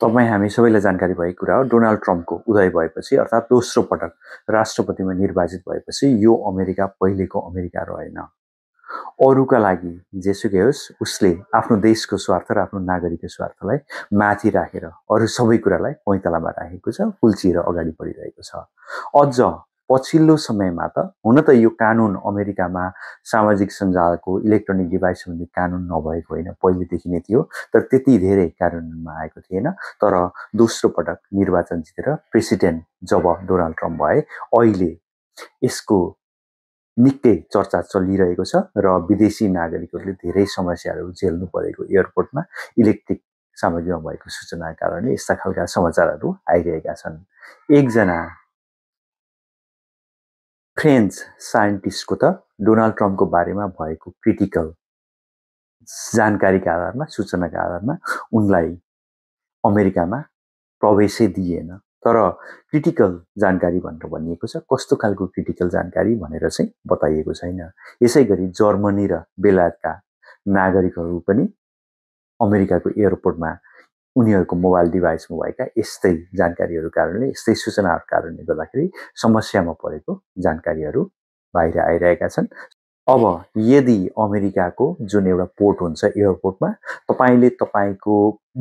तपाईँ हामी सबैलाई जानकारी भएको कुरा हो, डोनाल्ड ट्रम्पको उदय भएपछि अर्थात् दोस्रो पटक राष्ट्रपतिमा निर्वाचित भएपछि यो अमेरिका पहिलेको अमेरिका रहेन। अरूका लागि जेसुकै होस्, उसले आफ्नो देशको स्वार्थ र आफ्नो नागरिकको स्वार्थलाई माथि राखेर अरू सबै कुरालाई पैतालामा राखेको छ, कुल्चिएर अगाडि बढिरहेको छ। अझ पछिल्लो समयमा त हुन त यो कानुन अमेरिकामा सामाजिक सञ्जालको इलेक्ट्रोनिक डिभाइस सम्बन्धी कानुन नभएको होइन, पहिलेदेखि नै थियो, तर त्यति धेरै कार्यान्वयनमा आएको थिएन। तर दोस्रो पटक निर्वाचन जितेर प्रेसिडेन्ट जब डोनाल्ड ट्रम्प भए, अहिले यसको निकै चर्चा चलिरहेको छ र विदेशी नागरिकहरूले धेरै समस्याहरू झेल्नु परेको एयरपोर्टमा इलेक्ट्रिक सामग्रीमा भएको सूचनाका कारणले यस्ता खालका समाचारहरू आइरहेका छन्। एकजना फ्रेन्च साइन्टिस्टको त डोनाल्ड ट्रम्पको बारेमा भएको क्रिटिकल जानकारीका आधारमा, सूचनाका आधारमा उनलाई अमेरिकामा प्रवेशै दिएन। तर क्रिटिकल जानकारी भनेर भनिएको छ, कस्तो खालको क्रिटिकल जानकारी भनेर चाहिँ बताइएको छैन। यसैगरी जर्मनी र बेलायतका नागरिकहरू पनि अमेरिकाको एयरपोर्टमा उनीहरूको मोबाइल डिभाइसमा भएका यस्तै जानकारीहरू कारणले, यस्तै सूचनाहरू कारणले गर्दाखेरि समस्यामा परेको जानकारीहरू बाहिर आइरहेका छन्। अब यदि अमेरिकाको जुन एउटा पोर्ट हुन्छ एयरपोर्टमा, तपाईले तपाईको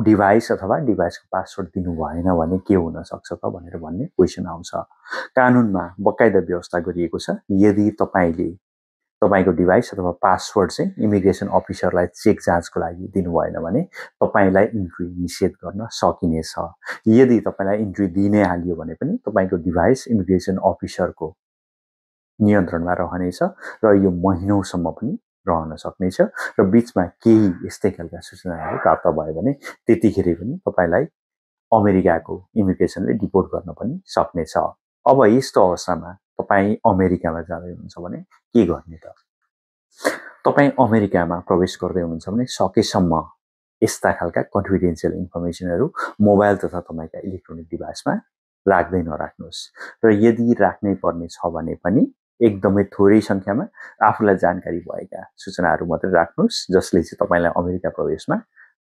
डिभाइस अथवा डिभाइसको पासवर्ड दिनु भएन भने के हुन सक्छ त भनेर भन्ने क्वेशन आउँछ। कानुनमा बकाइदा व्यवस्था गरिएको छ, यदि तपाईले तपाईको डिभाइस अथवा पासवर्ड चाहिँ इमिग्रेसन अफिसरलाई चेक जाँचको लागि दिनु भएन भने तपाईलाई इन्ट्री निषेध गर्न सकिनेछ। यदि तपाईलाई इन्ट्री दिनै हालियो भने पनि तपाईको डिभाइस इमिग्रेसन अफिसरको नियन्त्रणमा रहनेछ र यो महिनौसम्म पनि रहन सक्नेछ र बीचमा केही यस्तै खालका सूचनाहरू प्राप्त भयो भने त्यतिखेर पनि तपाईलाई अमेरिकाको इमिग्रेसनले डिपोर्ट गर्न पनि सक्नेछ। अब यस्तो अवस्थामा तपाई अमेरिकामा जाँदै हुनुहुन्छ भने के गर्ने त? तपाई अमेरिकामा प्रवेश गर्दै हुनुहुन्छ भने सकेसम्म यस्ता खालका कन्फिडेन्शियल इन्फर्मेसनहरू मोबाइल तथा तपाईका इलेक्ट्रोनिक डिभाइसमा राख्दै नराख्नुहोस् र यदि राख्नै पर्ने छ भने पनि एकदमै थोरै संख्यामा आफूलाई जानकारी भएका सूचनाहरू मात्रै राख्नुहोस्, जसले चाहिँ तपाईलाई अमेरिका प्रवेशमा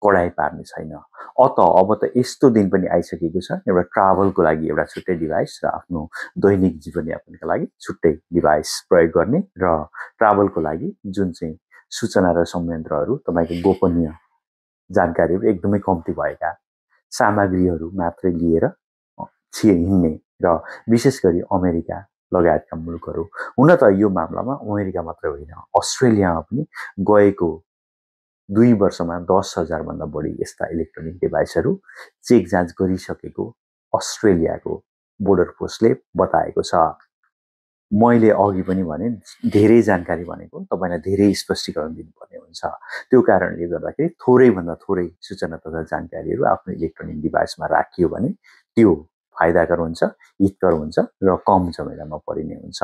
कडाई पार्ने छैन। अब त यस्तो दिन पनि आइसकेको छ, एउटा ट्राभलको लागि एउटा छुट्टै डिभाइस र आफ्नो दैनिक जीवनयापनका लागि छुट्टै डिभाइस प्रयोग गर्ने र ट्राभलको लागि जुन चाहिँ सूचना र संयन्त्रहरू तपाईको गोपनीय जानकारीहरू एकदमै कम्ती भएका सामग्रीहरू मात्रै लिएर हिँड्ने र विशेष गरी अमेरिका लगायतका मुलुकहरू, हुन त यो मामलामा अमेरिका मात्रै होइन, अस्ट्रेलियामा पनि गएको 2 वर्षमा 10,000 भन्दा बढी यस्ता इलेक्ट्रोनिक डिभाइसहरू चेक जाँच गरिसकेको अस्ट्रेलियाको बोर्डर फोर्सले बताएको छ। मैले अघि पनि भने धेरै जानकारी भनेको तपाईलाई धेरै स्पष्टीकरण दिनुपर्ने हुन्छ। त्यो कारणले गर्दाखेरि थोरै भन्दा थोरै सूचना तथा जानकारीहरू आफ्नो इलेक्ट्रोनिक डिभाइसमा राखियो भने त्यो फाइदाकर हुन्छ, हितकर हुन्छ र कम झमेलामा परिने हुन्छ।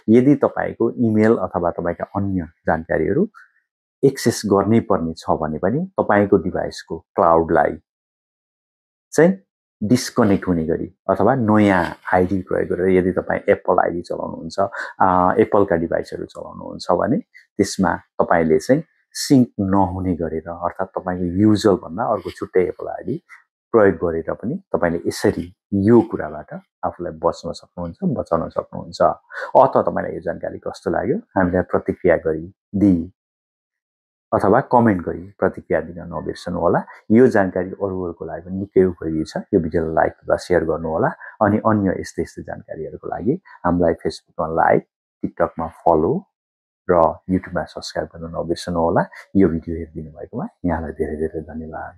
यदि तपाईको इमेल अथवा तपाईका अन्य जानकारीहरू एक्सेस गर्नै पर्ने छ भने पनि तपाईको डिभाइसको क्लाउडलाई चाहिँ डिस्कनेक्ट हुने गरी अथवा नयाँ आइडी प्रयोग गरेर, यदि तपाईँ एप्पल आइडी चलाउनुहुन्छ, एप्पलका डिभाइसहरू चलाउनुहुन्छ भने त्यसमा तपाईले चाहिँ सिङ्क नहुने गरेर अर्थात् तपाईको युजर भन्दा अर्को छुट्टै एप्पल आइडी प्रयोग गरेर पनि तपाईले यसरी यो कुराबाट आफूलाई बच्न सक्नुहुन्छ, बचाउन सक्नुहुन्छ। तपाईलाई यो जानकारी कस्तो लाग्यो हामीलाई प्रतिक्रिया गरी अथवा कमेन्ट गरी प्रतिक्रिया दिन नबिर्सनु होला। यो जानकारी अरूहरूको लागि पनि निकै उपयोगी छ। यो भिडियोलाई लाइक तथा सेयर गर्नु होला। अनि अन्य यस्तै जानकारीहरूको लागि हामीलाई फेसबुकमा लाइक, टिकटकमा फलो र युट्युबमा सब्स्क्राइब गर्न नबिर्सनु होला। यो भिडियो हेरिदिनु भएकोमा यहाँलाई धेरै धेरै धन्यवाद।